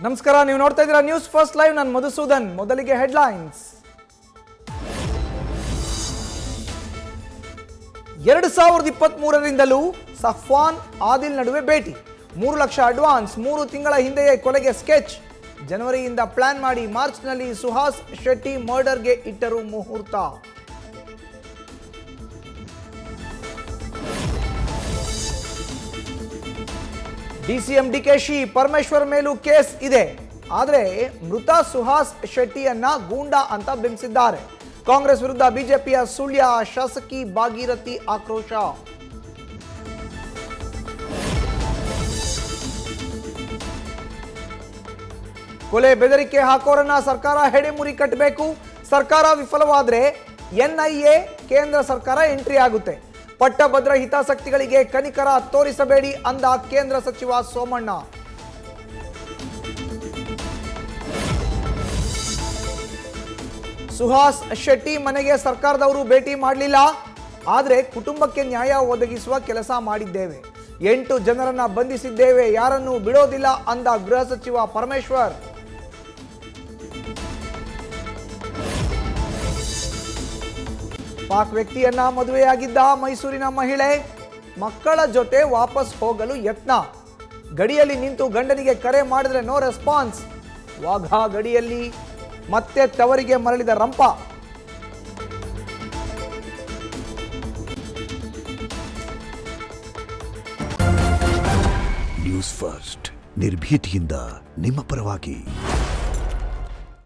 ನಮಸ್ಕಾರ, ನೀವು ನೋಡ್ತಾ ಇದ್ದೀರಾ ನ್ಯೂಸ್ ಫಸ್ಟ್ ಲೈವ್. ನಾನು ಮಧುಸೂದನ್. ಮೊದಲಿಗೆ ಹೆಡ್ಲೈನ್ಸ್. 2023ರಿಂದಲೂ ಸಫ್ವಾನ್ ಆದಿಲ್ ನಡುವೆ ಭೇಟಿ. 3 ಲಕ್ಷ ಅಡ್ವಾನ್ಸ್. 3 ತಿಂಗಳ ಹಿಂದೆಯೇ ಕೊಲೆಗೆ ಸ್ಕೆಚ್. ಜನವರಿಯಿಂದ ಪ್ಲಾನ್ ಮಾಡಿ ಮಾರ್ಚ್ನಲ್ಲಿ ಸುಹಾಸ್ ಶೆಟ್ಟಿ ಮರ್ಡರ್ಗೆ ಇಟ್ಟರು ಮುಹೂರ್ತ. ಡಿಸಿಎಂ ಡಿಕೆಶಿ ಪರಮೇಶ್ವರ್ ಮೇಲೂ ಕೇಸ್ ಇದೆ. ಆದರೆ ಮೃತ ಸುಹಾಸ್ ಶೆಟ್ಟಿಯನ್ನ ಗೂಂಡಾ ಅಂತ ಬಿಂಬಿಸಿದ್ದಾರೆ. ಕಾಂಗ್ರೆಸ್ ವಿರುದ್ಧ ಬಿಜೆಪಿಯ ಸುಳ್ಯ ಶಾಸಕಿ ಭಾಗೀರಥಿ ಆಕ್ರೋಶ. ಕೊಲೆ ಬೆದರಿಕೆ ಹಾಕೋರನ್ನ ಸರ್ಕಾರ ಹೆಡೆಮುರಿ ಕಟ್ಟಬೇಕು. ಸರ್ಕಾರ ವಿಫಲವಾದ್ರೆ ಎನ್ಐಎ ಕೇಂದ್ರ ಸರ್ಕಾರ ಎಂಟ್ರಿ ಆಗುತ್ತೆ. ಪಟ್ಟಭದ್ರ ಹಿತಾಸಕ್ತಿಗಳಿಗೆ ಕನಿಕರ ತೋರಿಸಬೇಡಿ ಅಂದ ಕೇಂದ್ರ ಸಚಿವ ಸೋಮಣ್ಣ. ಸುಹಾಸ್ ಶೆಟ್ಟಿ ಮನೆಗೆ ಸರ್ಕಾರದವರು ಭೇಟಿ ಮಾಡಲಿಲ್ಲ. ಆದರೆ ಕುಟುಂಬಕ್ಕೆ ನ್ಯಾಯ ಒದಗಿಸುವ ಕೆಲಸ ಮಾಡಿದ್ದೇವೆ. 8 ಜನರನ್ನ ಬಂಧಿಸಿದ್ದೇವೆ, ಯಾರನ್ನೂ ಬಿಡೋದಿಲ್ಲ ಅಂದ ಗೃಹ ಸಚಿವ ಪರಮೇಶ್ವರ್. ಪಾಕ್ ವ್ಯಕ್ತಿಯನ್ನ ಮದುವೆಯಾಗಿದ್ದ ಮೈಸೂರಿನ ಮಹಿಳೆ ಮಕ್ಕಳ ಜೊತೆ ವಾಪಸ್ ಹೋಗಲು ಯತ್ನ. ಗಡಿಯಲ್ಲಿ ನಿಂತು ಗಂಡನಿಗೆ ಕರೆ ಮಾಡಿದ್ರೆ ನೋ ರೆಸ್ಪಾನ್ಸ್. ವಾಘಾ ಗಡಿಯಲ್ಲಿ ಮತ್ತೆ ತವರಿಗೆ ಮರಳಿದ ರಂಪ. ನ್ಯೂಸ್ ಫಸ್ಟ್, ನಿರ್ಭೀತಿಯಿಂದ ನಿಮ್ಮ ಪರವಾಗಿ.